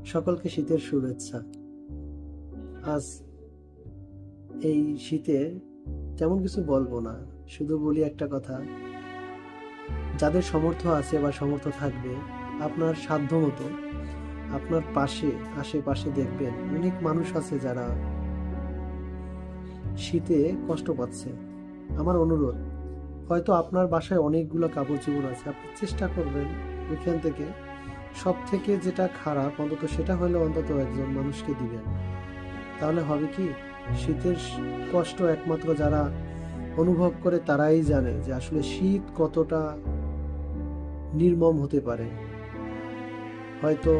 সকলকে শীতের শুভেচ্ছা। আজ এই শীতে তেমন কিছু বলবো না, শুধু বলি একটা কথা। যাদের সামর্থ্য আছে বা সামর্থ্য থাকবে, আপনার সাধ্যমতো আপনার পাশে আশেপাশে দেখবেন অনেক মানুষ আছে যারা শীতে কষ্ট পাচ্ছে। আমার অনুরোধ, হয়তো আপনার বাসায় অনেকগুলো কাপড় চোপড় আছে, আপনি চেষ্টা করবেন ওইখান থেকে সব থেকে যেটা খারাপ অন্তত সেটা হলে অন্তত একজন মানুষকে দিবেন। তাহলে হবে কি, শীতের কষ্ট একমাত্র যারা অনুভব করে তারাই জানে যে আসলে শীত কতটা নির্মম হতে পারে। হয়তো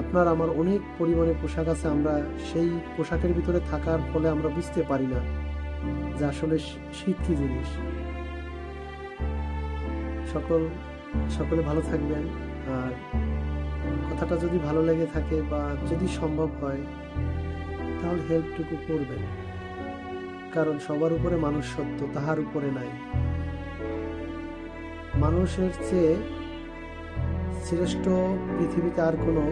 আপনার আমার অনেক পরিমাণে পোশাক আছে, আমরা সেই পোশাকের ভিতরে থাকার ফলে আমরা বুঝতে পারি না যে আসলে শীত কি জিনিস। সকল সকলে ভালো থাকবেন। আর কথাটা যদি ভালো লেগে থাকে বা যদি সম্ভব হয় তাহলে হেল্পটুকু করবেন, কারণ সবার উপরে মানুষ সত্য, তাহার উপরে নাই। মানুষের চেয়ে শ্রেষ্ঠ পৃথিবীতে আর কোনো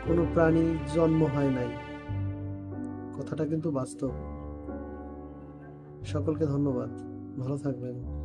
কোনো প্রাণী জন্ম হয় নাই। কথাটা কিন্তু বাস্তব। সকলকে ধন্যবাদ, ভালো থাকবেন।